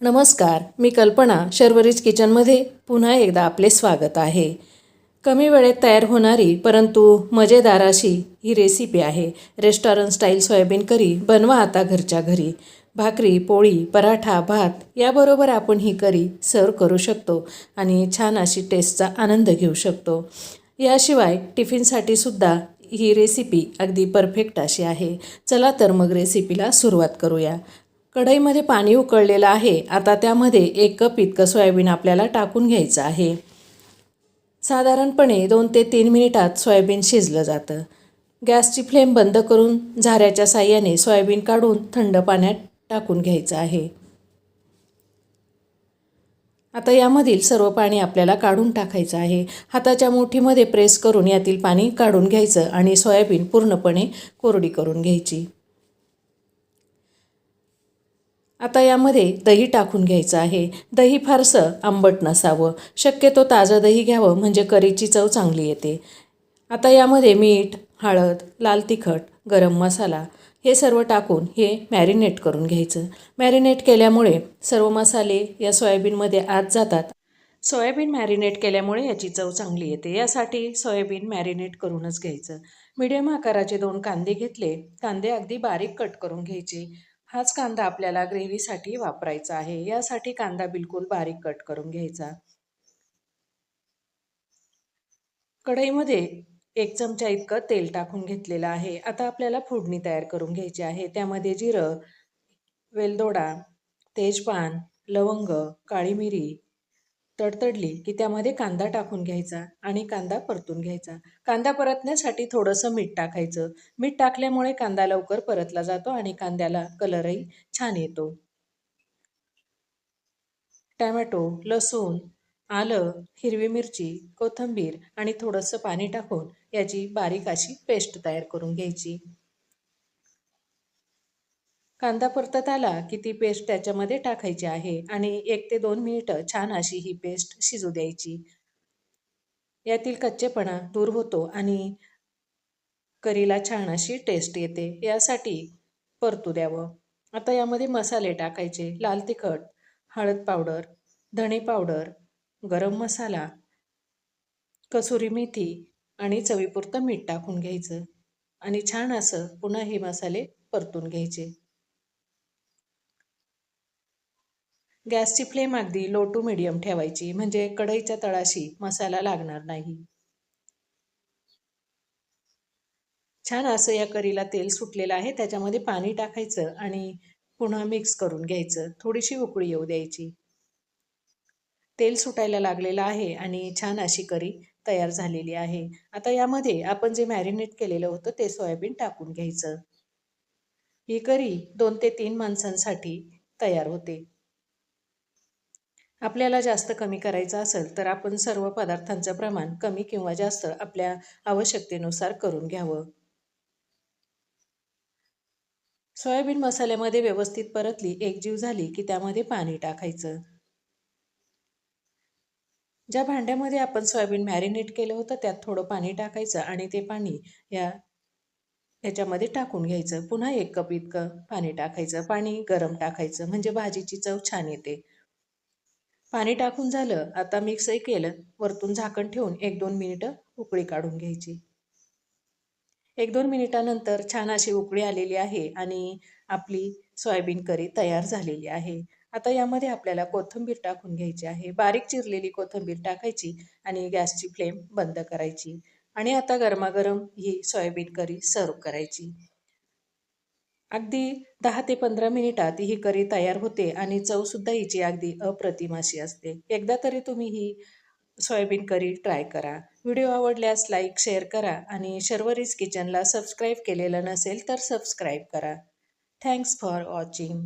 नमस्कार, मी कल्पना शर्वरीज किचनमध्ये पुन्हा एकदा आपले स्वागत आहे. कमी वेळेत तयार होणारी परंतु मजेदार अशी ही रेसिपी आहे. रेस्टॉरंट स्टाईल सोयाबीन करी बनवा आता घरच्या घरी. भाकरी, पोळी, पराठा, भात याबरोबर आपण ही करी सर्व करू शकतो आणि छान अशी टेस्टचा आनंद घेऊ शकतो. याशिवाय टिफिनसाठी सुद्धा ही रेसिपी अगदी परफेक्ट अशी आहे. चला तर मग रेसिपीला सुरुवात करूया. कढईमध्ये पाणी उकळलेलं आहे. आता त्यामध्ये 1 कप इतकं सोयाबीन आपल्याला टाकून घ्यायचं आहे. साधारणपणे 2 ते 3 मिनिटात सोयाबीन शिजलं जातं. गॅसची फ्लेम बंद करून झाऱ्याच्या साहाय्याने सोयाबीन काढून थंड पाण्यात टाकून घ्यायचं आहे. आता यामधील सर्व पाणी आपल्याला काढून टाकायचं आहे. हाताच्या मुठीमध्ये प्रेस करून यातील पाणी काढून घ्यायचं आणि सोयाबीन पूर्णपणे कोरडी करून घ्यायची. आता यामध्ये दही टाकून घ्यायचं आहे. दही फारसं आंबट नसावं. शक्यतो ताजं दही घ्यावं म्हणजे करीची चव चांगली येते. आता यामध्ये मीठ, हळद, लाल तिखट, गरम मसाला हे सर्व टाकून हे मॅरिनेट करून घ्यायचं. मॅरिनेट केल्यामुळे सर्व मसाले या सोयाबीनमध्ये आत जातात. सोयाबीन मॅरिनेट केल्यामुळे याची चव चांगली येते. यासाठी सोयाबीन मॅरिनेट करूनच घ्यायचं. मीडियम आकाराचे 2 कांदे घेतले. कांदे अगदी बारीक कट करून घ्यायचे. हाच कांदा आपल्याला ग्रेव्हीसाठी वापरायचा आहे. यासाठी कांदा बिलकुल बारीक कट करून घ्यायचा. कढईमध्ये 1 चमचा इतकं तेल टाकून घेतलेलं आहे. आता आपल्याला फोडणी तयार करून घ्यायची आहे. त्यामध्ये जिरं, वेलदोडा, तेजपान, लवंग, काळी मिरी तडतडली की त्यामध्ये कांदा टाकून घ्यायचा आणि कांदा परतून घ्यायचा. कांदा परतण्यासाठी थोडंसं मीठ टाकायचं. मीठ टाकल्यामुळे कांदा लवकर परतला जातो आणि कांद्याला कलरही छान येतो. टॅमॅटो, लसूण, आलं, हिरवी मिरची, कोथिंबीर आणि थोडंसं पाणी टाकून याची बारीक अशी पेस्ट तयार करून घ्यायची. कांदा परतत आला की ती पेस्ट त्याच्यामध्ये टाकायची आहे आणि 1 ते 2 मिनिटं छान अशी ही पेस्ट शिजू द्यायची. यातील कच्चेपणा दूर होतो आणि करीला छान अशी टेस्ट येते. यासाठी परतू द्यावं. आता यामध्ये मसाले टाकायचे. लाल तिखट, हळद पावडर, धणे पावडर, गरम मसाला, कसुरी मेथी आणि चवीपुरतं मीठ टाकून घ्यायचं आणि छान असं पुन्हा हे मसाले परतून घ्यायचे. गॅसची फ्लेम अगदी लो टू मीडियम ठेवायची म्हणजे कढईच्या तळाशी मसाला लागणार नाही. छान असं या करीला तेल सुटलेलं आहे. त्याच्यामध्ये पाणी टाकायचं आणि पुन्हा मिक्स करून घ्यायचं. थोडीशी उकळी येऊ द्यायची. तेल सुटायला लागलेलं आहे आणि छान अशी करी तयार झालेली आहे. आता यामध्ये आपण जे मॅरिनेट केलेलं होतं ते सोयाबीन टाकून घ्यायचं. ही करी 2 ते 3 माणसांसाठी तयार होते. आपल्याला जास्त कमी करायचं असेल तर आपण सर्व पदार्थांचं प्रमाण कमी किंवा जास्त आपल्या आवश्यकतेनुसार करून घ्यावं. सोयाबीन मसाल्यामध्ये व्यवस्थित परतली, एकजीव झाली की त्यामध्ये पाणी टाकायचं. ज्या भांड्यामध्ये आपण सोयाबीन मॅरिनेट केलं होतं त्यात थोडं पाणी टाकायचं आणि ते पाणी ह्याच्यामध्ये टाकून घ्यायचं. पुन्हा 1 कप इतकं पाणी टाकायचं. पाणी गरम टाकायचं म्हणजे भाजीची चव छान येते. पाणी टाकून झालं. आता मिक्सही केलं. वरतून झाकण ठेवून 1-2 मिनिटं उकळी काढून घ्यायची. 1-2 मिनिटानंतर छान अशी उकळी आलेली आहे आणि आपली सोयाबीन करी तयार झालेली आहे. आता यामध्ये आपल्याला कोथिंबीर टाकून घ्यायची आहे. बारीक चिरलेली कोथिंबीर टाकायची आणि गॅसची फ्लेम बंद करायची आणि आता गरमागरम ही सोयाबीन करी सर्व्ह करायची. अगदी 10 ते 15 मिनिटात ही करी तयार होते आणि चवसुद्धा हिची अगदी अप्रतिम अशी असते. एकदा तरी तुम्ही ही सोयाबीन करी ट्राय करा. व्हिडिओ आवडल्यास लाईक, शेअर करा आणि शर्वरीज किचनला सबस्क्राईब केलेलं नसेल तर सबस्क्राईब करा. Thanks for watching.